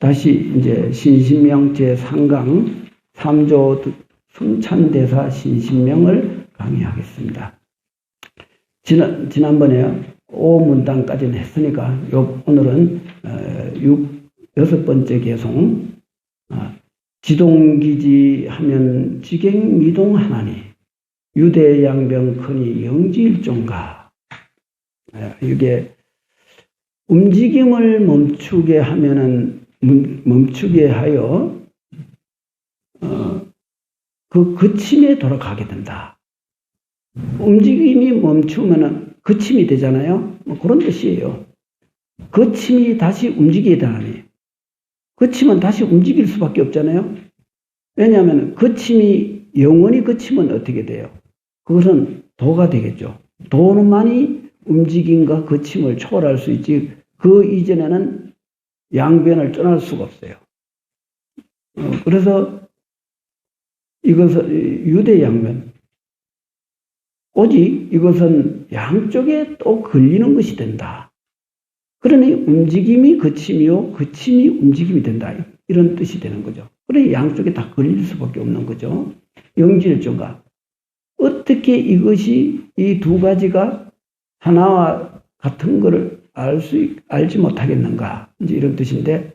다시 이제 신신명 제3강 3조 성찬대사 신신명을 강의하겠습니다. 지난번에 5문단까지는 했으니까 오늘은 6번째 개송 지동기지 하면 지갱미동 하나니 유대양병커니 영지일종가. 이게 움직임을 멈추게 하면은 멈추게 하여 그 그침에 돌아가게 된다. 움직임이 멈추면은 그침이 되잖아요. 뭐 그런 뜻이에요. 그침이 다시 움직이게 되나니 그침은 다시 움직일 수밖에 없잖아요. 왜냐하면 그침이 영원히 그치면 어떻게 돼요? 그것은 도가 되겠죠. 도만이 움직임과 그침을 초월할 수 있지 그 이전에는 양변을 떠날 수가 없어요. 그래서 이것은 유대양변 오직 이것은 양쪽에 또 걸리는 것이 된다. 그러니 움직임이 그침이요 그침이 움직임이 된다. 이런 뜻이 되는 거죠. 그러니 양쪽에 다 걸릴 수밖에 없는 거죠. 영지일종가. 어떻게 이것이 이 두 가지가 하나와 같은 것을 알지 못하겠는가. 이제 이런 뜻인데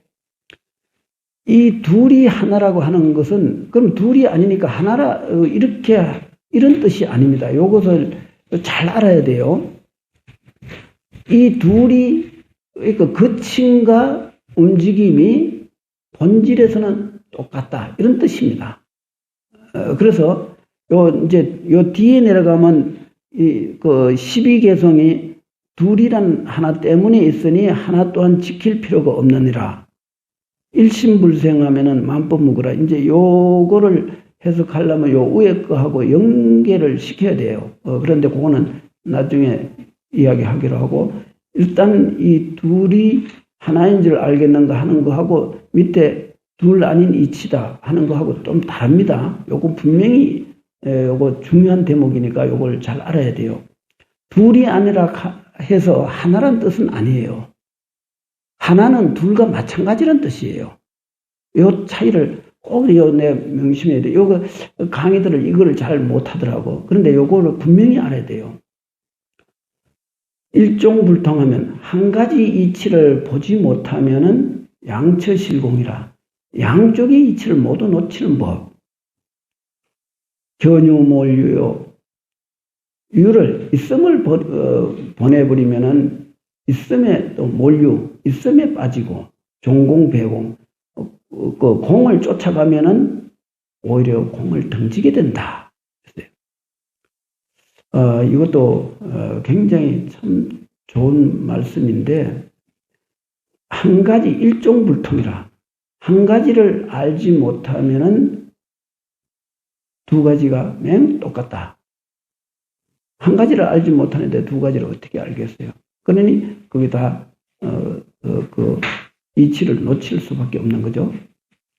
이 둘이 하나라고 하는 것은 그럼 둘이 아니니까 하나라 이런 뜻이 아닙니다. 이것을 잘 알아야 돼요. 이 둘이 그러니까 그침과 움직임이 본질에서는 똑같다. 이런 뜻입니다. 그래서 요 뒤에 내려가면 그 12개성이 둘이란 하나 때문에 있으니 하나 또한 지킬 필요가 없느니라. 일심불생하면은 만법무거라. 이제 요거를 해석하려면 요 위에 거하고 연계를 시켜야 돼요. 그런데 그거는 나중에 이야기하기로 하고 일단 이 둘이 하나인 줄 알겠는가 하는 거하고 밑에 둘 아닌 이치다 하는 거하고 좀 다릅니다. 요거 분명히 요거 중요한 대목이니까 요걸 잘 알아야 돼요. 둘이 아니라 해서 하나란 뜻은 아니에요. 하나는 둘과 마찬가지란 뜻이에요. 요 차이를 꼭 내 명심해야 돼요. 요거 강의들을 이거를 잘 못하더라고. 그런데 요거를 분명히 알아야 돼요. 일종불통하면 한 가지 이치를 보지 못하면은 양처실공이라. 양쪽의 이치를 모두 놓치는 법. 견유몰유요. 유를 있음을 보내버리면은 있음에 또 몰유, 있음에 빠지고 종공배공, 그 공을 쫓아가면은 오히려 공을 던지게 된다. 이것도 굉장히 참 좋은 말씀인데 한 가지 일종불통이라. 한 가지를 알지 못하면은 두 가지가 맨 똑같다. 한 가지를 알지 못하는데 두 가지를 어떻게 알겠어요? 그러니 그게 다 그 이치를 놓칠 수밖에 없는 거죠.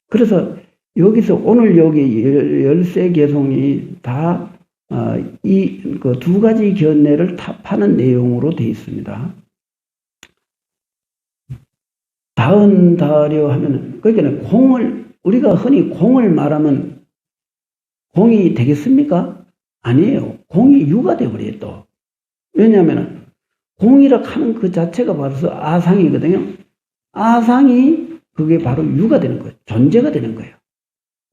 그래서 여기서 오늘 여기 13개송이 다 그 두 가지 견해를 탑하는 내용으로 되어 있습니다. 다은다려 하면은 그러니까 우리가 흔히 공을 말하면 공이 되겠습니까? 아니에요. 공이 유가 되어버려요, 또. 왜냐하면, 공이라 하는 그 자체가 바로 아상이거든요. 아상이 그게 바로 유가 되는 거예요. 존재가 되는 거예요.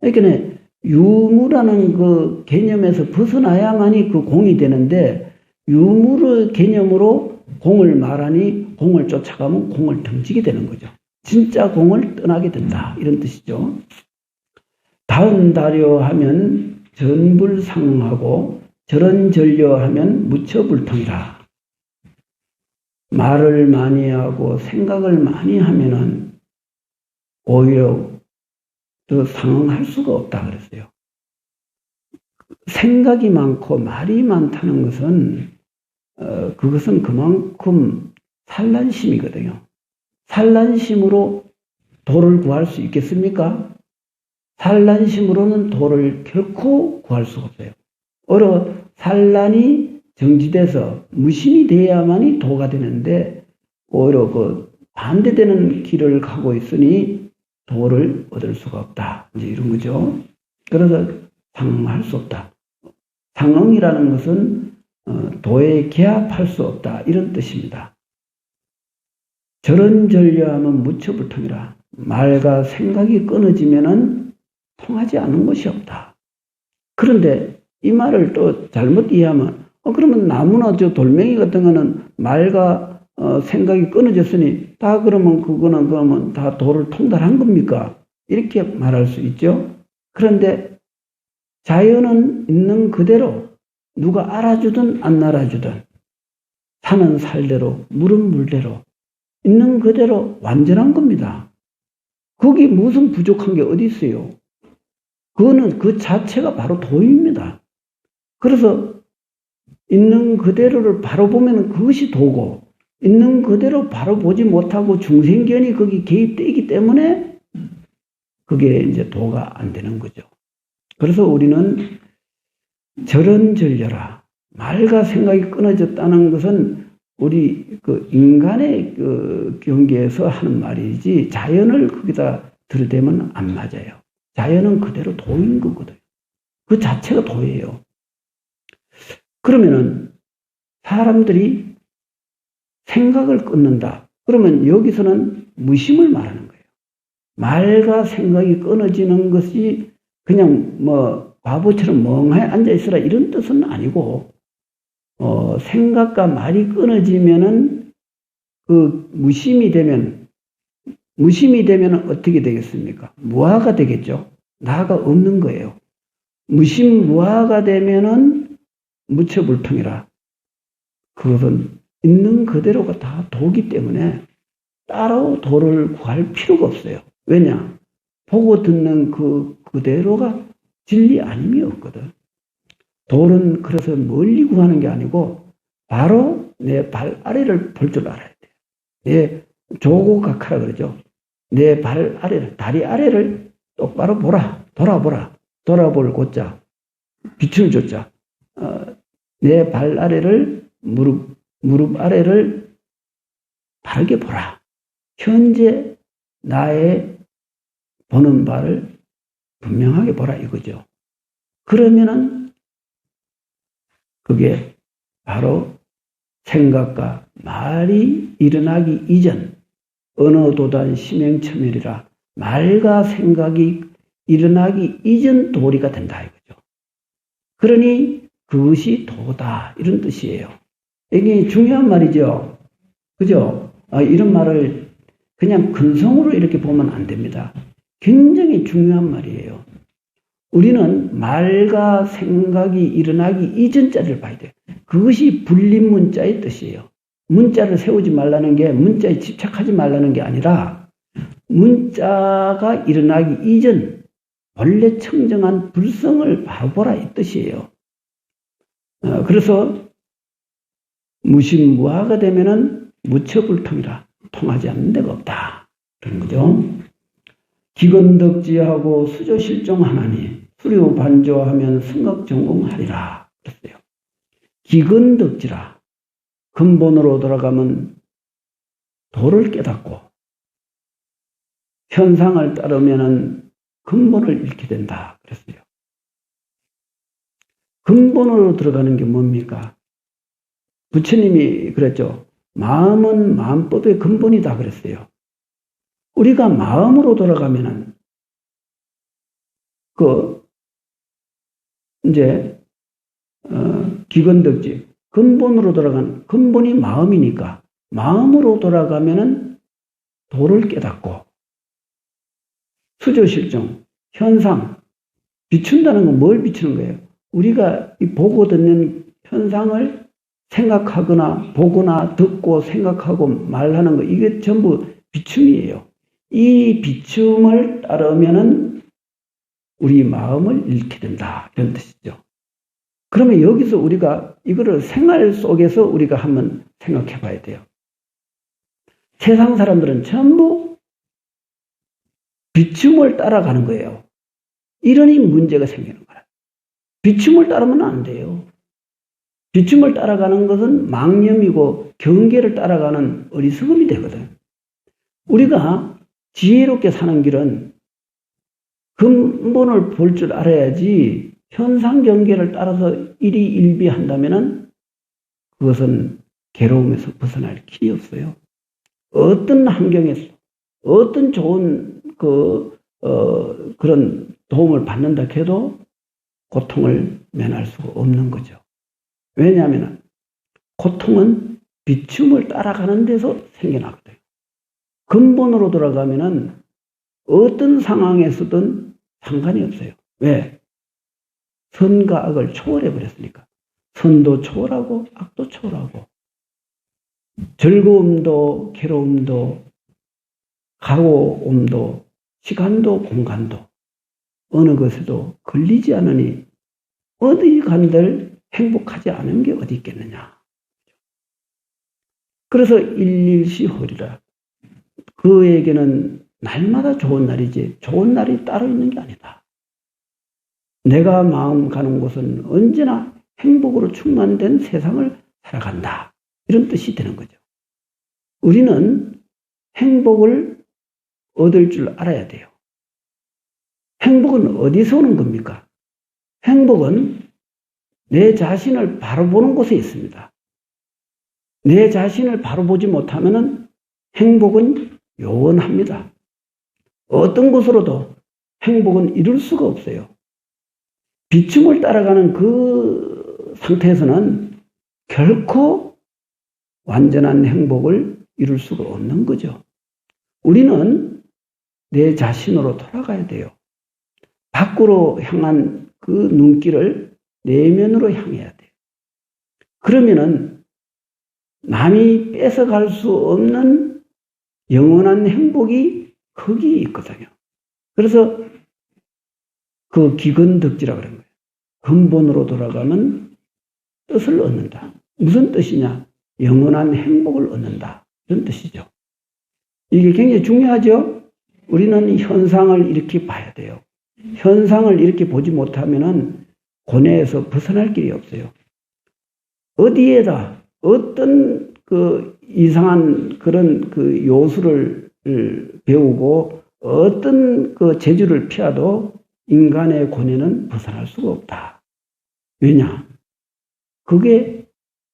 그러니까, 유무라는 그 개념에서 벗어나야만이 그 공이 되는데, 유무의 개념으로 공을 말하니 공을 쫓아가면 공을 던지게 되는 거죠. 진짜 공을 떠나게 된다. 이런 뜻이죠. 다은다려 하면 전불상하고 절언전려 하면 무처불통이라. 말을 많이 하고 생각을 많이 하면은 오히려 더 상응할 수가 없다 그랬어요. 생각이 많고 말이 많다는 것은 그것은 그만큼 산란심이거든요. 산란심으로 도를 구할 수 있겠습니까? 산란심으로는 도를 결코 구할 수가 없어요. 오히려 산란이 정지돼서 무심이 돼야만이 도가 되는데 오히려 그 반대되는 길을 가고 있으니 도를 얻을 수가 없다. 이제 이런 거죠. 그래서 상응할 수 없다. 상응이라는 것은 도에 개합할 수 없다. 이런 뜻입니다. 절언절려하면 무처불통이라. 말과 생각이 끊어지면은 통하지 않는 것이 없다. 그런데 이 말을 또 잘못 이해하면 그러면 나무나 저 돌멩이 같은 거는 말과 생각이 끊어졌으니 다 그러면 그러면 다 도를 통달한 겁니까? 이렇게 말할 수 있죠. 그런데 자연은 있는 그대로 누가 알아주든 안 알아주든 산은 살대로 물은 물대로 있는 그대로 완전한 겁니다. 거기 무슨 부족한 게 어디 있어요? 그거는 그 자체가 바로 도입니다. 그래서 있는 그대로를 바로 보면 그것이 도고 있는 그대로 바로 보지 못하고 중생견이 거기 개입되기 때문에 그게 이제 도가 안 되는 거죠. 그래서 우리는 절언절려라. 말과 생각이 끊어졌다는 것은 우리 그 인간의 그 경계에서 하는 말이지 자연을 거기다 들이대면 안 맞아요. 자연은 그대로 도인 거거든요. 그 자체가 도예요. 그러면은 사람들이 생각을 끊는다. 그러면 여기서는 무심을 말하는 거예요. 말과 생각이 끊어지는 것이 그냥 뭐 바보처럼 멍하게 앉아있으라 이런 뜻은 아니고 생각과 말이 끊어지면은 그 무심이 되면 어떻게 되겠습니까? 무아가 되겠죠. 나가 없는 거예요. 무심무아가 되면은 무처불통이라. 그것은 있는 그대로가 다 도기 때문에 따로 도를 구할 필요가 없어요. 왜냐? 보고 듣는 그대로가 진리 아님이 없거든. 도는 그래서 멀리 구하는 게 아니고 바로 내 발 아래를 볼 줄 알아야 돼요. 내 조고각하라 그러죠. 내 발 아래를, 다리 아래를 똑바로 보라. 돌아보라. 돌아볼 고자. 빛을 줬자. 내 발 아래를 무릎 아래를 바르게 보라. 현재 나의 보는 바를 분명하게 보라 이거죠. 그러면은 그게 바로 생각과 말이 일어나기 이전 언어도단 심행첨멸이라 말과 생각이 일어나기 이전 도리가 된다 이거죠. 그러니 그것이 도다 이런 뜻이에요. 이게 중요한 말이죠. 그죠? 이런 말을 그냥 근성으로 이렇게 보면 안 됩니다. 굉장히 중요한 말이에요. 우리는 말과 생각이 일어나기 이전 자를 봐야 돼요. 그것이 불립문자의 뜻이에요. 문자를 세우지 말라는 게 문자에 집착하지 말라는 게 아니라 문자가 일어나기 이전 원래 청정한 불성을 바로 보라 이 뜻이에요. 그래서 무심무아가 되면은 무처불통이라 통하지 않는 데가 없다. 그런 거죠. 기건덕지하고 수조실종하나니 수료반조하면 승각전공하리라. 그랬어요. 기건덕지라. 근본으로 돌아가면 도를 깨닫고 현상을 따르면은 근본을 잃게 된다. 그랬어요. 근본으로 들어가는 게 뭡니까? 부처님이 그랬죠. 마음은 마음법의 근본이다 그랬어요. 우리가 마음으로 돌아가면은 이제 기건덕지 근본으로 돌아가는 근본이 마음이니까 마음으로 돌아가면은 도를 깨닫고 수조실종 현상 비춘다는 건 뭘 비추는 거예요? 우리가 이 보고 듣는 현상을 생각하거나 보거나 듣고 생각하고 말하는 거 이게 전부 비춤이에요. 이 비춤을 따르면은 우리 마음을 잃게 된다 이런 뜻이죠. 그러면 여기서 우리가 이거를 생활 속에서 우리가 한번 생각해 봐야 돼요. 세상 사람들은 전부 비춤을 따라가는 거예요. 이러니 문제가 생기는 거예요. 비춤을 따르면 안 돼요. 비춤을 따라가는 것은 망념이고 경계를 따라가는 어리석음이 되거든. 우리가 지혜롭게 사는 길은 근본을 볼 줄 알아야지 현상 경계를 따라서 일희일비한다면은 그것은 괴로움에서 벗어날 길이 없어요. 어떤 환경에서 어떤 좋은 그런 도움을 받는다 해도 고통을 면할 수가 없는 거죠. 왜냐하면 고통은 비춤을 따라가는 데서 생겨나거든요. 근본으로 돌아가면은 어떤 상황에서든 상관이 없어요. 왜? 선과 악을 초월해 버렸으니까. 선도 초월하고 악도 초월하고 즐거움도 괴로움도 가고옴도 시간도 공간도 어느 것에도 걸리지 않으니 어디 간들 행복하지 않은 게 어디 있겠느냐. 그래서 일일시허리라. 그에게는 날마다 좋은 날이지 좋은 날이 따로 있는 게 아니다. 내가 마음 가는 곳은 언제나 행복으로 충만된 세상을 살아간다. 이런 뜻이 되는 거죠. 우리는 행복을 얻을 줄 알아야 돼요. 행복은 어디서 오는 겁니까? 행복은 내 자신을 바로 보는 곳에 있습니다. 내 자신을 바로 보지 못하면 행복은 요원합니다. 어떤 곳으로도 행복은 이룰 수가 없어요. 비춤을 따라가는 그 상태에서는 결코 완전한 행복을 이룰 수가 없는 거죠. 우리는 내 자신으로 돌아가야 돼요. 밖으로 향한 그 눈길을 내면으로 향해야 돼요. 그러면은 남이 뺏어갈 수 없는 영원한 행복이 거기에 있거든요. 그래서 그 기근덕지라고 그런 거예요. 근본으로 돌아가면 뜻을 얻는다. 무슨 뜻이냐? 영원한 행복을 얻는다. 이런 뜻이죠. 이게 굉장히 중요하죠? 우리는 현상을 이렇게 봐야 돼요. 현상을 이렇게 보지 못하면은 고뇌에서 벗어날 길이 없어요. 어디에다 어떤 그 이상한 그런 그 요술을 배우고 어떤 그 재주를 피워도 인간의 고뇌는 벗어날 수가 없다. 왜냐? 그게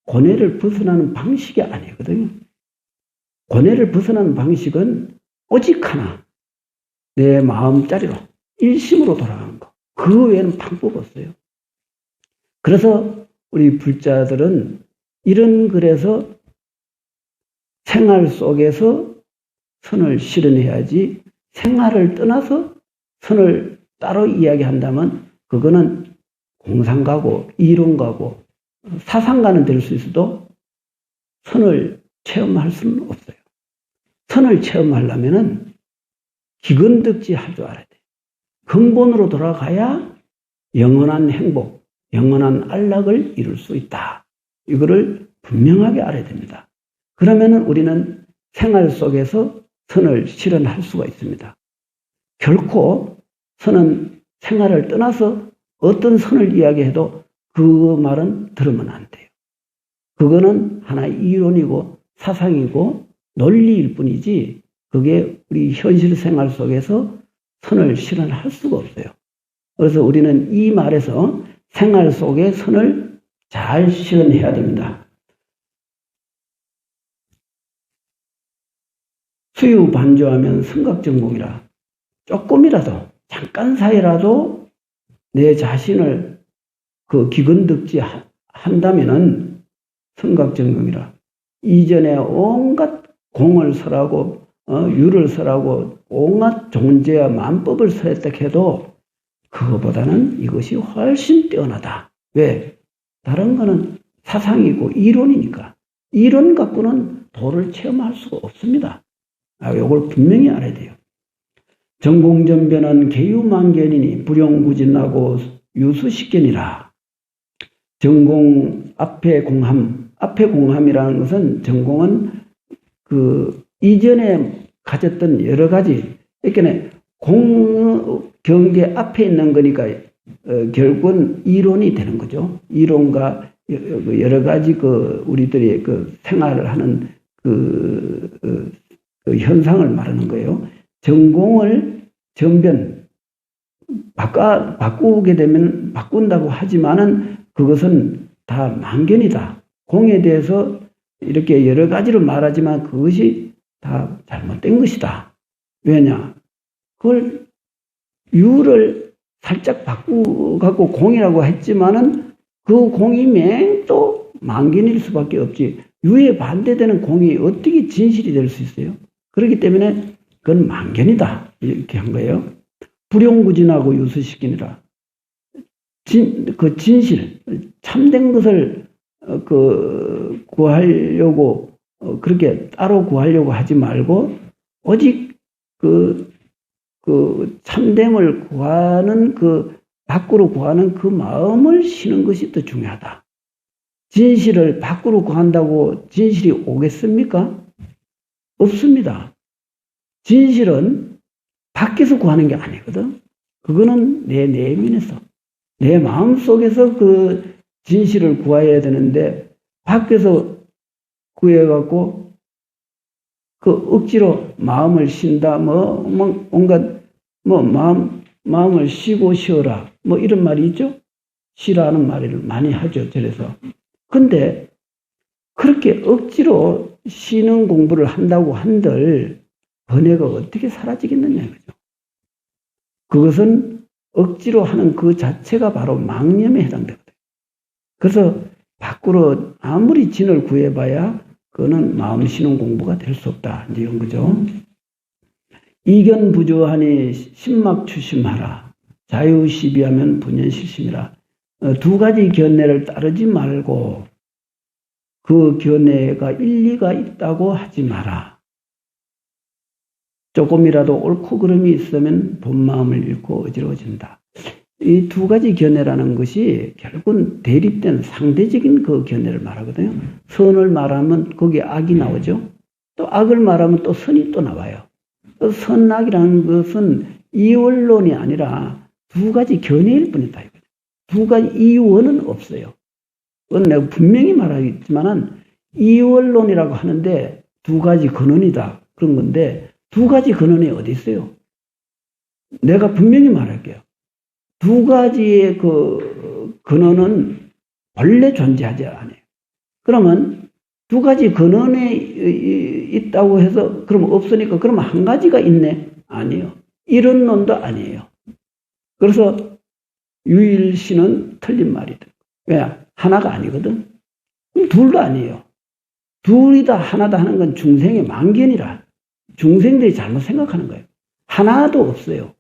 고뇌를 벗어나는 방식이 아니거든요. 고뇌를 벗어나는 방식은 오직 하나. 내 마음자리로 일심으로 돌아가는 거. 그 외에는 방법 없어요. 그래서 우리 불자들은 이런 글에서 생활 속에서 선을 실현해야지 생활을 떠나서 선을 따로 이야기한다면 그거는 공상가고 이론가고 사상가는 될 수 있어도 선을 체험할 수는 없어요. 선을 체험하려면은 기근덕지 할 줄 알아야 돼요. 근본으로 돌아가야 영원한 행복, 영원한 안락을 이룰 수 있다. 이거를 분명하게 알아야 됩니다. 그러면은 우리는 생활 속에서 선을 실현할 수가 있습니다. 결코 선은 생활을 떠나서 어떤 선을 이야기해도 그 말은 들으면 안 돼요. 그거는 하나의 이론이고 사상이고 논리일 뿐이지 그게 우리 현실 생활 속에서 선을 실현할 수가 없어요. 그래서 우리는 이 말에서 생활 속의 선을 잘 실현해야 됩니다. 수유반조하면 성각정복이라 조금이라도 잠깐 사이라도 내 자신을 그 기근덕지 한다면은 성각정복이라 이전에 온갖 공을 설하고 유를 설하고 온갖 존재와 만법을 설했다 해도 그거보다는 이것이 훨씬 뛰어나다. 왜? 다른 거는 사상이고 이론이니까. 이론 갖고는 도를 체험할 수가 없습니다. 이걸 분명히 알아야 돼요. 전공전변은 개유만견이니 불용부진하고 유수식견이라. 전공 앞에 공함이라는 것은 전공은 그 이전에 가졌던 여러 가지, 그러니까 경계 앞에 있는 거니까 결국은 이론이 되는 거죠. 이론과 여러 가지 그 우리들이 그 생활을 하는 그 현상을 말하는 거예요. 전공을 전변 바꾸게 되면 바꾼다고 하지만은 그것은 다 망견이다. 공에 대해서 이렇게 여러 가지로 말하지만 그것이 다 잘못된 것이다. 왜냐? 그걸 유를 살짝 바꾸고 공이라고 했지만은 그 공이 맹또 망견일 수밖에 없지. 유에 반대되는 공이 어떻게 진실이 될 수 있어요? 그렇기 때문에 그건 망견이다. 이렇게 한 거예요. 불용구진하고 유수시키니라. 그 진실, 참된 것을 구하려고 그렇게 따로 구하려고 하지 말고 오직 그 참됨을 구하는 밖으로 구하는 그 마음을 쉬는 것이 더 중요하다. 진실을 밖으로 구한다고 진실이 오겠습니까? 없습니다. 진실은 밖에서 구하는 게 아니거든. 그거는 내 내면에서, 내 마음 속에서 그 진실을 구해야 되는데 밖에서 구해갖고 그 억지로 마음을 쉰다, 온갖 마음을 쉬고 쉬어라, 이런 말이 있죠. 쉬라는 말을 많이 하죠. 그래서 근데 그렇게 억지로 쉬는 공부를 한다고 한들 번뇌가 어떻게 사라지겠느냐 이거죠. 그것은 억지로 하는 그 자체가 바로 망념에 해당되거든요. 그래서 밖으로 아무리 진을 구해봐야 그거는 마음 쉬는 공부가 될 수 없다. 이제 이런 거죠. 이견 부조하니 심막 추심하라. 자유시비하면 분연실심이라. 두 가지 견해를 따르지 말고 그 견해가 일리가 있다고 하지 마라. 조금이라도 옳고 그름이 있으면 본마음을 잃고 어지러워진다. 이 두 가지 견해라는 것이 결국은 대립된 상대적인 그 견해를 말하거든요. 선을 말하면 거기에 악이 나오죠. 또 악을 말하면 또 선이 또 나와요. 선악이라는 것은 이원론이 아니라 두 가지 견해일 뿐이다. 두 가지 이원은 없어요. 그건 내가 분명히 말하겠지만은 이원론이라고 하는데 두 가지 근원이다. 그런 건데 두 가지 근원이 어디 있어요? 내가 분명히 말할게요. 두 가지의 그 근원은 원래 존재하지 않아요. 그러면 두 가지 근원에 있다고 해서 그러면 없으니까 그러면 한 가지가 있네? 아니에요. 이런 논도 아니에요. 그래서 유일시는 틀린 말이다. 왜? 하나가 아니거든. 둘도 아니에요. 둘이다 하나다 하는 건 중생의 망견이라. 중생들이 잘못 생각하는 거예요. 하나도 없어요.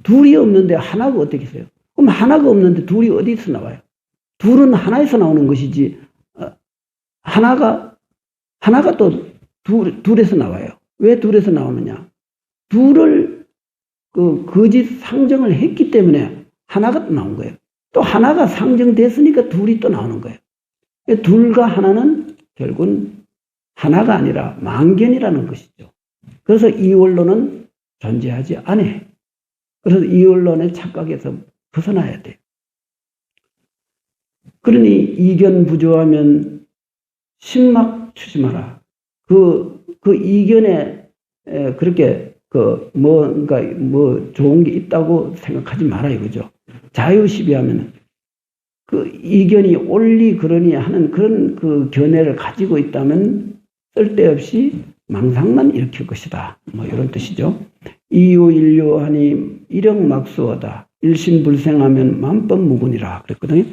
둘이 없는데 하나가 어떻게 있어요? 그럼 하나가 없는데 둘이 어디서 나와요? 둘은 하나에서 나오는 것이지 하나가 또 둘에서 나와요. 왜 둘에서 나오느냐? 둘을 거짓 상정을 했기 때문에 하나가 또 나온 거예요. 또 하나가 상정됐으니까 둘이 또 나오는 거예요. 둘과 하나는 결국은 하나가 아니라 망견이라는 것이죠. 그래서 이원론은 존재하지 않아요. 그래서 이원론의 착각에서 벗어나야 돼요. 그러니 이견 부조하면 심막 추심하라. 그 이견에 그렇게 뭔가 좋은 게 있다고 생각하지 마라 이거죠. 자유시비하면 그 이견이 옳리 그러니 하는 그런 그 견해를 가지고 있다면 쓸데없이 망상만 일으킬 것이다. 이런 뜻이죠. 이유일료하니 일영막수어다. 일심불생하면 만법무군이라 그랬거든요.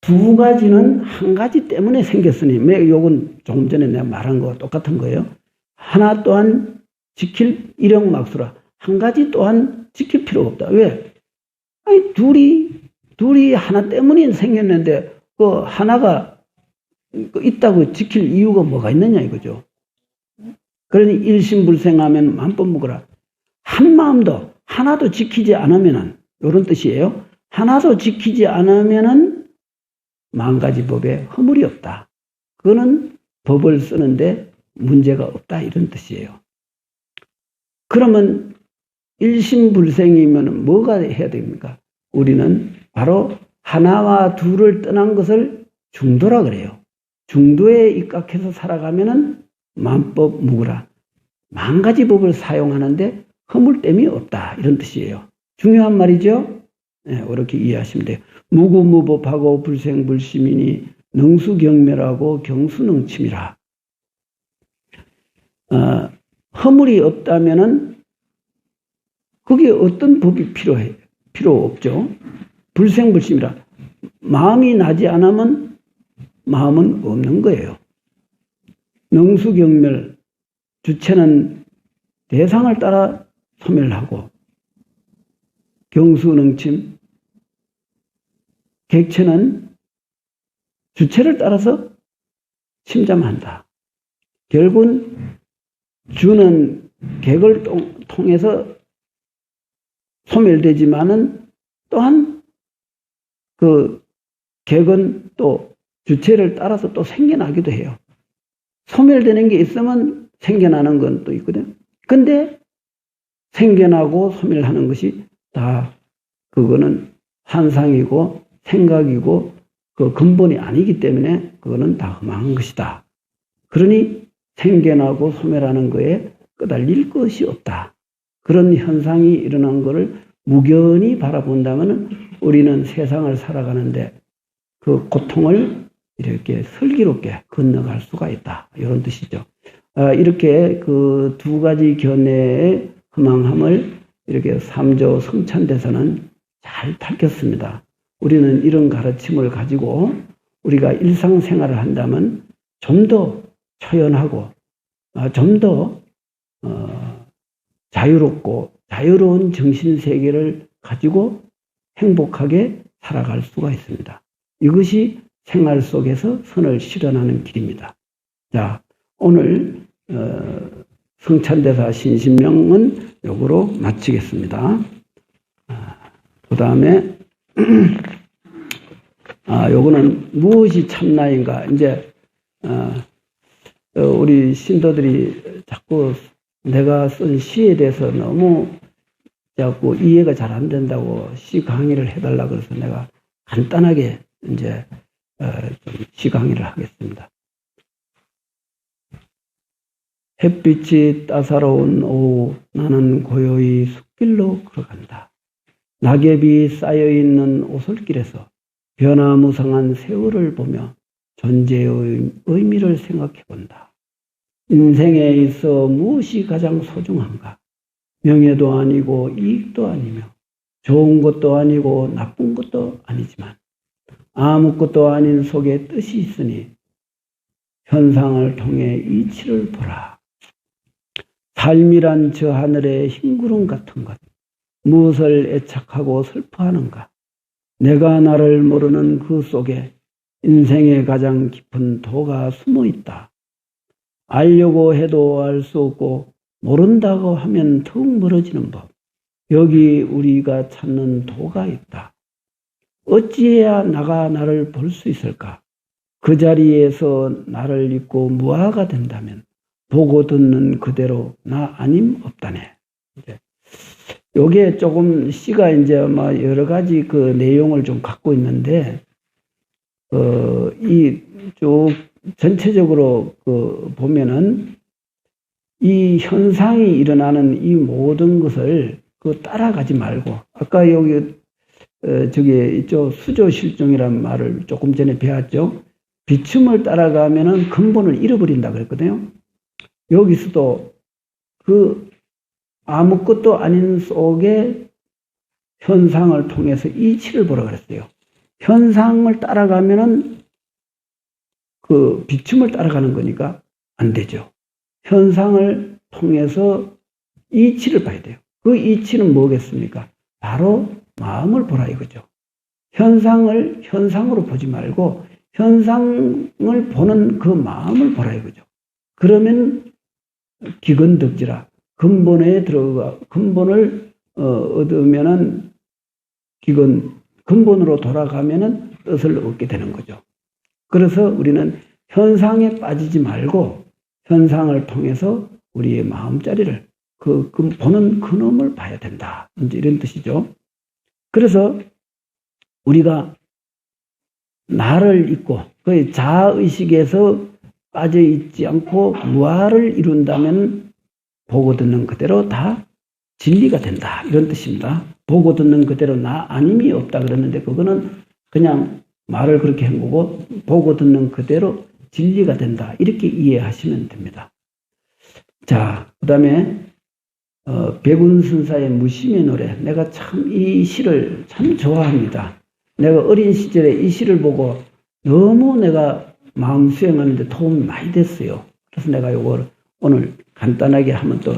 두 가지는 한 가지 때문에 생겼으니, 요건 조금 전에 내가 말한 거와 똑같은 거예요. 하나 또한 지킬 일영막수라. 한 가지 또한 지킬 필요가 없다. 왜? 아니, 둘이 하나 때문에 생겼는데, 그 하나가 있다고 지킬 이유가 뭐가 있느냐 이거죠. 그러니 일심불생하면 만법무거라. 한 마음도 하나도 지키지 않으면은, 이런 뜻이에요. 하나도 지키지 않으면은 만가지 법에 허물이 없다. 그거는 법을 쓰는데 문제가 없다. 이런 뜻이에요. 그러면 일심불생이면 뭐가 해야 됩니까? 우리는 바로 하나와 둘을 떠난 것을 중도라 그래요. 중도에 입각해서 살아가면은 만법 무구라. 만가지 법을 사용하는데 허물됨이 없다. 이런 뜻이에요. 중요한 말이죠. 네, 이렇게 이해하시면 돼요. 무구무법하고 불생불심이니 능수경멸하고 경수능침이라. 허물이 없다면은 거기에 어떤 법이 필요 없죠. 불생불심이라. 마음이 나지 않으면 마음은 없는 거예요. 능수경멸, 주체는 대상을 따라 소멸하고, 경수능침, 객체는 주체를 따라서 침잠한다. 결국은 주는 객을 통해서 소멸되지만은 또한 그 객은 또 주체를 따라서 또 생겨나기도 해요. 소멸되는 게 있으면 생겨나는 건 또 있거든. 근데 생겨나고 소멸하는 것이 다 그거는 환상이고 생각이고 그 근본이 아니기 때문에 그거는 다 험한 것이다. 그러니 생겨나고 소멸하는 거에 끄달릴 것이 없다. 그런 현상이 일어난 것을 무견히 바라본다면 우리는 세상을 살아가는데 그 고통을 이렇게 슬기롭게 건너갈 수가 있다. 이런 뜻이죠. 이렇게 그 두 가지 견해의 허망함을 이렇게 삼조 성찬대사는 잘 밝혔습니다. 우리는 이런 가르침을 가지고 우리가 일상생활을 한다면 좀 더 초연하고 좀 더 자유롭고 자유로운 정신세계를 가지고 행복하게 살아갈 수가 있습니다. 이것이 생활 속에서 선을 실현하는 길입니다. 자, 오늘 성찬대사 신신명은 요거로 마치겠습니다. 그 다음에 요거는 무엇이 참나인가. 이제 우리 신도들이 자꾸 내가 쓴 시에 대해서 너무 자꾸 이해가 잘 안 된다고 시 강의를 해달라 그래서 내가 간단하게 이제 좀 시 강의를 하겠습니다. 햇빛이 따사로운 오후 나는 고요히 숲길로 걸어간다. 낙엽이 쌓여있는 오솔길에서 변화무상한 세월을 보며 존재의 의미를 생각해본다. 인생에 있어 무엇이 가장 소중한가? 명예도 아니고 이익도 아니며 좋은 것도 아니고 나쁜 것도 아니지만 아무것도 아닌 속에 뜻이 있으니 현상을 통해 이치를 보라. 삶이란 저 하늘의 흰구름 같은 것, 무엇을 애착하고 슬퍼하는가? 내가 나를 모르는 그 속에 인생의 가장 깊은 도가 숨어 있다. 알려고 해도 알 수 없고 모른다고 하면 더욱 멀어지는 법. 여기 우리가 찾는 도가 있다. 어찌해야 나가 나를 볼 수 있을까? 그 자리에서 나를 잊고 무아가 된다면 보고 듣는 그대로 나 아님 없다네. 요게 조금 시가 이제 막 여러 가지 그 내용을 좀 갖고 있는데, 이 쭉 전체적으로 그 보면은 이 현상이 일어나는 이 모든 것을 그 따라가지 말고, 아까 여기 저기 있죠, 수조실종이라는 말을 조금 전에 배웠죠. 비춤을 따라가면은 근본을 잃어버린다 그랬거든요. 여기서도 그 아무것도 아닌 속에 현상을 통해서 이치를 보라 그랬어요. 현상을 따라가면은 그 비춤을 따라가는 거니까 안 되죠. 현상을 통해서 이치를 봐야 돼요. 그 이치는 뭐겠습니까? 바로 마음을 보라 이거죠. 현상을 현상으로 보지 말고 현상을 보는 그 마음을 보라 이거죠. 그러면 기근덕지라 근본에 들어가 근본을 얻으면은 근본으로 돌아가면은 뜻을 얻게 되는 거죠. 그래서 우리는 현상에 빠지지 말고 현상을 통해서 우리의 마음자리를 그 보는 그놈을 봐야 된다. 이제 이런 뜻이죠. 그래서 우리가 나를 잊고 그 자아의식에서 빠져 있지 않고 무아를 이룬다면 보고 듣는 그대로 다 진리가 된다. 이런 뜻입니다. 보고 듣는 그대로 나 아님이 없다 그러는데 그거는 그냥 말을 그렇게 한 거고 보고 듣는 그대로 진리가 된다. 이렇게 이해하시면 됩니다. 자, 그 다음에 백운순사의 무심의 노래. 내가 참 이 시를 참 좋아합니다. 내가 어린 시절에 이 시를 보고 너무 내가 마음 수행하는데 도움이 많이 됐어요. 그래서 내가 이걸 오늘 간단하게 하면 또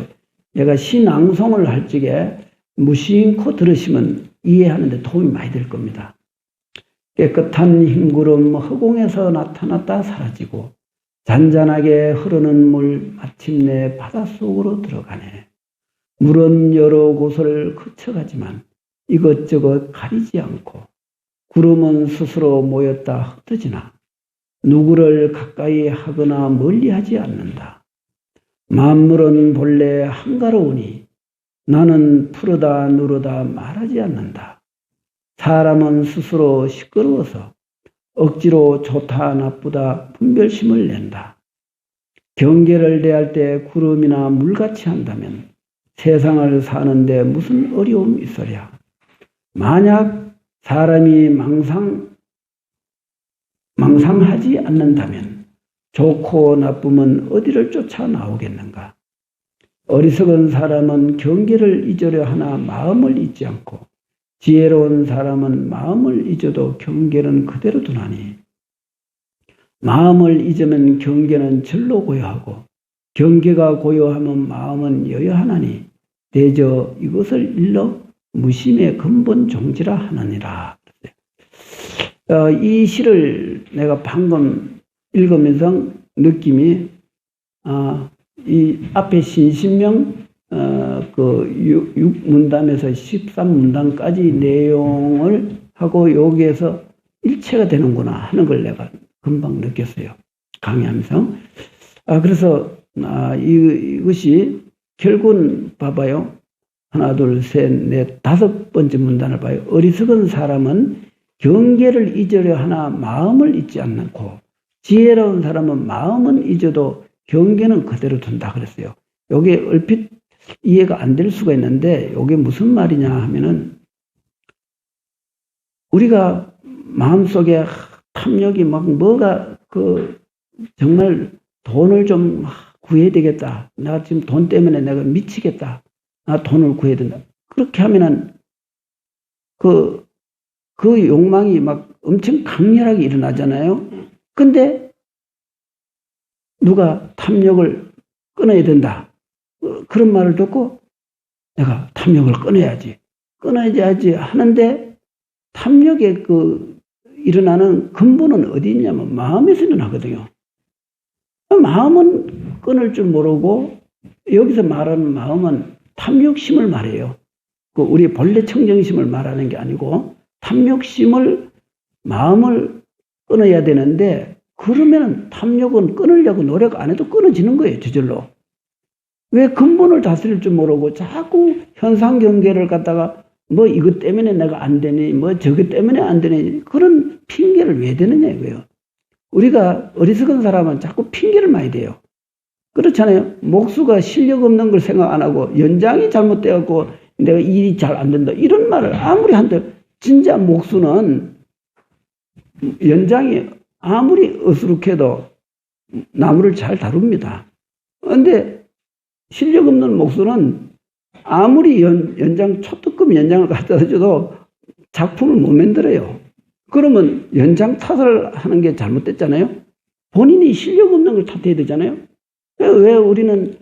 내가 시 낭송을 할 적에 무심코 들으시면 이해하는데 도움이 많이 될 겁니다. 깨끗한 흰구름 허공에서 나타났다 사라지고 잔잔하게 흐르는 물 마침내 바닷속으로 들어가네. 물은 여러 곳을 거쳐가지만 이것저것 가리지 않고 구름은 스스로 모였다 흩어지나 누구를 가까이 하거나 멀리하지 않는다. 만물은 본래 한가로우니 나는 푸르다 누르다 말하지 않는다. 사람은 스스로 시끄러워서 억지로 좋다 나쁘다 분별심을 낸다. 경계를 대할 때 구름이나 물같이 한다면 세상을 사는데 무슨 어려움이 있으랴. 만약 사람이 망상하지 않는다면 좋고 나쁨은 어디를 쫓아 나오겠는가. 어리석은 사람은 경계를 잊으려 하나 마음을 잊지 않고 지혜로운 사람은 마음을 잊어도 경계는 그대로 두나니 마음을 잊으면 경계는 절로 고요하고 경계가 고요하면 마음은 여여하나니 대저 이것을 일러 무심의 근본 종지라 하느니라. 이 시를 내가 방금 읽으면서 느낌이 이 앞에 신신명 그 6문단에서 13문단까지 내용을 하고 여기에서 일체가 되는구나 하는 걸 내가 금방 느꼈어요. 강의하면서. 그래서 이것이 결국은 봐봐요. 하나, 둘, 셋, 넷, 5번째 문단을 봐요. 어리석은 사람은 경계를 잊으려 하나 마음을 잊지 않고 지혜로운 사람은 마음은 잊어도 경계는 그대로 둔다 그랬어요. 여기에 얼핏 이해가 안 될 수가 있는데 이게 무슨 말이냐 하면은 우리가 마음속에 탐욕이 막 뭐가 정말 돈을 좀 구해야 되겠다. 내가 지금 돈 때문에 내가 미치겠다. 나 돈을 구해야 된다. 그렇게 하면은 그 욕망이 막 엄청 강렬하게 일어나잖아요. 근데 누가 탐욕을 끊어야 된다. 그런 말을 듣고 내가 탐욕을 끊어야지 하는데 탐욕의 일어나는 근본은 어디 있냐면 마음에서 일어나거든요. 마음은 끊을 줄 모르고 여기서 말하는 마음은 탐욕심을 말해요. 우리 본래 청정심을 말하는 게 아니고 탐욕심을 마음을 끊어야 되는데 그러면 탐욕은 끊으려고 노력 안 해도 끊어지는 거예요. 저절로. 왜 근본을 다스릴 줄 모르고 자꾸 현상 경계를 갖다가 뭐 이것 때문에 내가 안 되니 뭐 저것 때문에 안 되니 그런 핑계를 왜 대느냐 이거예요. 우리가 어리석은 사람은 자꾸 핑계를 많이 대요. 그렇잖아요. 목수가 실력 없는 걸 생각 안 하고 연장이 잘못되었고 내가 일이 잘 안 된다 이런 말을 아무리 한다. 진짜 목수는 연장이 아무리 어수룩해도 나무를 잘 다룹니다. 그런데 실력 없는 목수는 아무리 연장 초특급 연장을 갖다 줘도 작품을 못 만들어요. 그러면 연장 탓을 하는 게 잘못됐잖아요. 본인이 실력 없는 걸 탓해야 되잖아요. 왜 우리는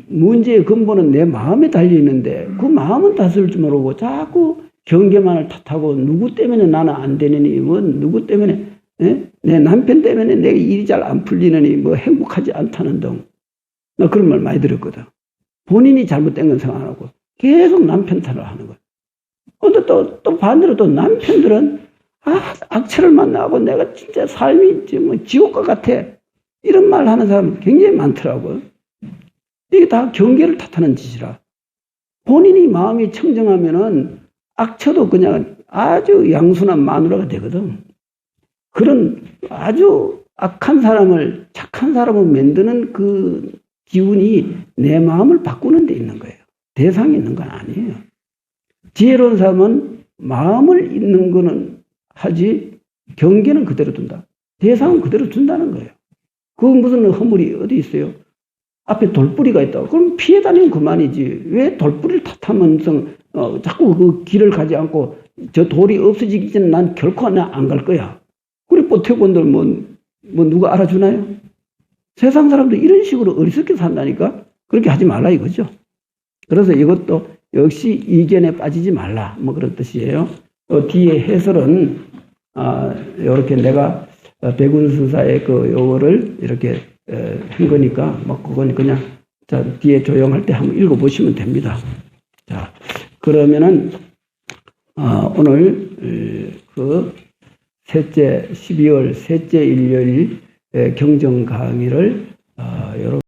문제의 근본은 내 마음에 달려있는데 그 마음은 다스릴 줄 모르고 자꾸 경계만을 탓하고 누구 때문에 나는 안 되느니 뭐 누구 때문에 내 남편 때문에 내 일이 잘 안 풀리느니 뭐 행복하지 않다는 등 나 그런 말 많이 들었거든. 본인이 잘못된 건 생각 안 하고 계속 남편 탓을 하는 거야. 근데 또 반대로 또 남편들은 악취를 만나고 내가 진짜 삶이 뭐 지옥과 같아 이런 말 하는 사람 굉장히 많더라고요. 이게 다 경계를 탓하는 짓이라. 본인이 마음이 청정하면은 악처도 그냥 아주 양순한 마누라가 되거든. 그런 아주 악한 사람을 착한 사람을 만드는 그 기운이 내 마음을 바꾸는 데 있는 거예요. 대상이 있는 건 아니에요. 지혜로운 사람은 마음을 있는 거는 하지 경계는 그대로 둔다. 대상은 그대로 둔다는 거예요. 그 무슨 허물이 어디 있어요? 앞에 돌뿌리가 있다고. 그럼 피해 다니면 그만이지. 왜 돌뿌리를 탓하면서 자꾸 그 길을 가지 않고 저 돌이 없어지기 전에 난 결코 안 갈 거야. 그래 보태본들 뭐 누가 알아주나요? 세상 사람들 이런 식으로 어리석게 산다니까. 그렇게 하지 말라 이거죠. 그래서 이것도 역시 이견에 빠지지 말라. 뭐 그런 뜻이에요. 뒤에 해설은 이렇게 내가 백운수사의 그 요거를 이렇게 한 거니까 뭐 그건 그냥 자 뒤에 조용할 때 한번 읽어보시면 됩니다. 자 그러면은 오늘 그 셋째 12월 셋째 일요일 경정 강의를 여러분